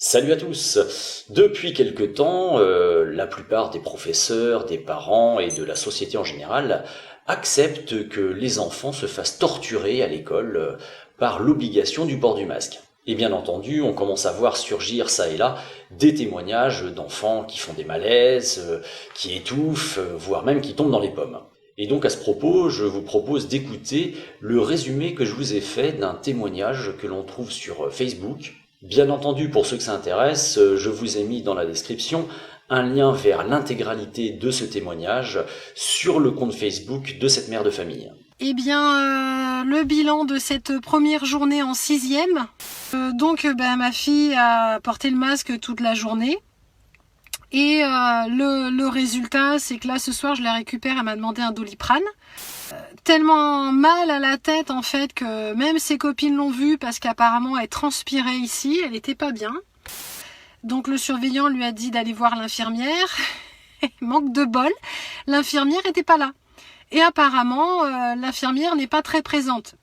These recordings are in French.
Salut à tous! Depuis quelque temps, la plupart des professeurs, des parents et de la société en général acceptent que les enfants se fassent torturer à l'école par l'obligation du port du masque. Et bien entendu, on commence à voir surgir ça et là des témoignages d'enfants qui font des malaises, qui étouffent, voire même qui tombent dans les pommes. Et donc à ce propos, je vous propose d'écouter le résumé que je vous ai fait d'un témoignage que l'on trouve sur Facebook. Bien entendu, pour ceux que ça intéresse, je vous ai mis dans la description un lien vers l'intégralité de ce témoignage sur le compte Facebook de cette mère de famille. Eh bien, le bilan de cette première journée en 6e. Ma fille a porté le masque toute la journée. Et le résultat, c'est que là, ce soir, je la récupère, elle m'a demandé un Doliprane. Tellement mal à la tête, en fait, que même ses copines l'ont vue parce qu'apparemment, elle transpirait ici, elle n'était pas bien. Donc, le surveillant lui a dit d'aller voir l'infirmière. Manque de bol, l'infirmière n'était pas là. Et apparemment, l'infirmière n'est pas très présente.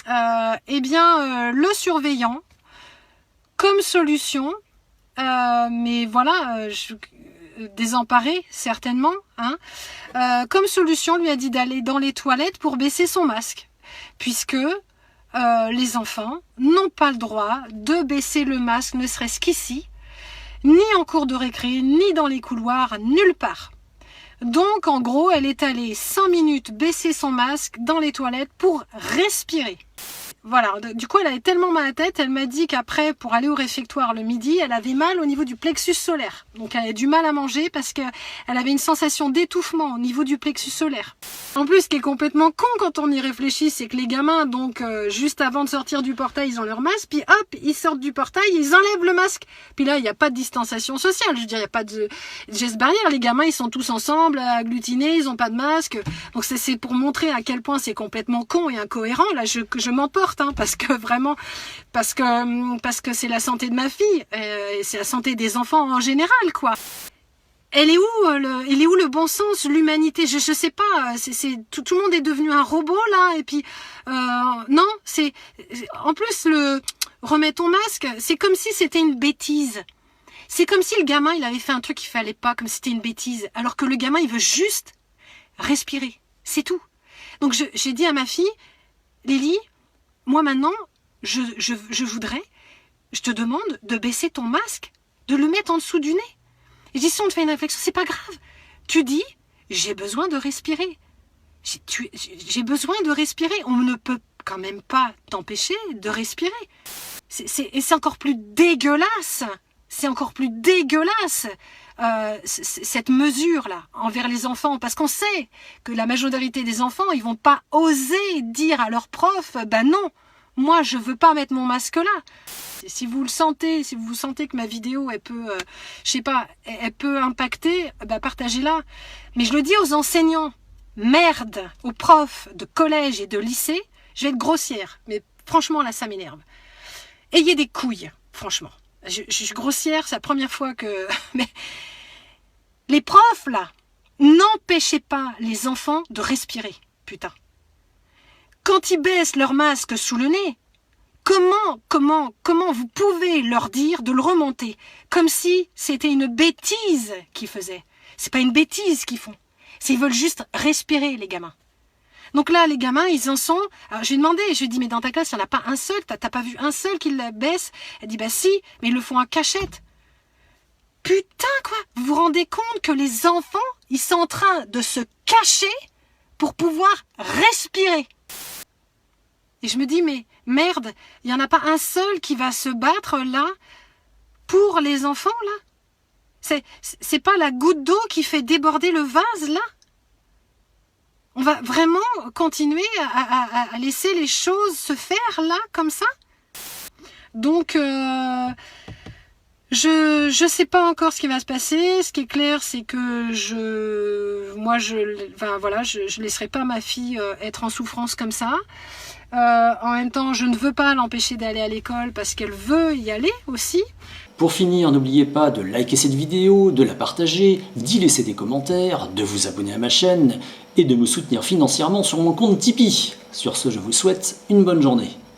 Le surveillant, comme solution, désemparé certainement, comme solution, lui a dit d'aller dans les toilettes pour baisser son masque, puisque les enfants n'ont pas le droit de baisser le masque, ne serait-ce qu'ici, ni en cours de récré, ni dans les couloirs, nulle part. Donc, en gros, elle est allée 5 minutes baisser son masque dans les toilettes pour respirer. Voilà, du coup, elle avait tellement mal à la tête, elle m'a dit qu'après, pour aller au réfectoire le midi, elle avait mal au niveau du plexus solaire. Donc, elle avait du mal à manger parce qu'elle avait une sensation d'étouffement au niveau du plexus solaire. En plus, ce qui est complètement con quand on y réfléchit, c'est que les gamins, juste avant de sortir du portail, ils ont leur masque, puis hop, ils sortent du portail, ils enlèvent le masque. Puis là, il n'y a pas de distanciation sociale, je veux dire, il n'y a pas de geste barrière. Les gamins, ils sont tous ensemble, agglutinés, ils n'ont pas de masque. Donc, c'est pour montrer à quel point c'est complètement con et incohérent. Là, je m'emporte. Parce que c'est la santé de ma fille, et c'est la santé des enfants en général, quoi. Il est où le bon sens, l'humanité? Je sais pas. Tout le monde est devenu un robot là, et puis non, en plus remets ton masque, c'est comme si c'était une bêtise. C'est comme si le gamin il avait fait un truc qu'il fallait pas, comme si c'était une bêtise, alors que le gamin il veut juste respirer, c'est tout. Donc j'ai dit à ma fille, Lily, moi maintenant, je te demande de baisser ton masque, de le mettre en dessous du nez. Et si on te fait une réflexion, c'est pas grave. Tu dis, j'ai besoin de respirer. J'ai besoin de respirer. On ne peut quand même pas t'empêcher de respirer. C'est encore plus dégueulasse. C'est encore plus dégueulasse. Cette mesure-là envers les enfants, parce qu'on sait que la majorité des enfants, ils vont pas oser dire à leur prof, ben non, moi je veux pas mettre mon masque là. Si vous sentez que ma vidéo elle peut, elle peut impacter, ben partagez-la. Mais je le dis aux enseignants, merde, aux profs de collège et de lycée, je vais être grossière, mais franchement là ça m'énerve. Ayez des couilles, franchement. Je suis grossière, c'est la première fois que... Mais les profs, là, n'empêchez pas les enfants de respirer, putain. Quand ils baissent leur masque sous le nez, comment vous pouvez leur dire de le remonter? Comme si c'était une bêtise qu'ils faisaient. C'est pas une bêtise qu'ils font. Ils veulent juste respirer, les gamins. Donc là, les gamins, ils en sont... Alors, j'ai demandé, je lui ai dit, mais dans ta classe, il n'y en a pas un seul, t'as pas vu un seul qui la baisse? Elle dit, bah si, mais ils le font en cachette. Putain, quoi! Vous vous rendez compte que les enfants, ils sont en train de se cacher pour pouvoir respirer. Et je me dis, mais merde, il n'y en a pas un seul qui va se battre là pour les enfants, là? C'est pas la goutte d'eau qui fait déborder le vase, là? On va vraiment continuer à laisser les choses se faire là, comme ça? Donc, je sais pas encore ce qui va se passer. Ce qui est clair, c'est que je laisserai pas ma fille être en souffrance comme ça. En même temps, je ne veux pas l'empêcher d'aller à l'école parce qu'elle veut y aller aussi. Pour finir, n'oubliez pas de liker cette vidéo, de la partager, d'y laisser des commentaires, de vous abonner à ma chaîne et de me soutenir financièrement sur mon compte Tipeee. Sur ce, je vous souhaite une bonne journée.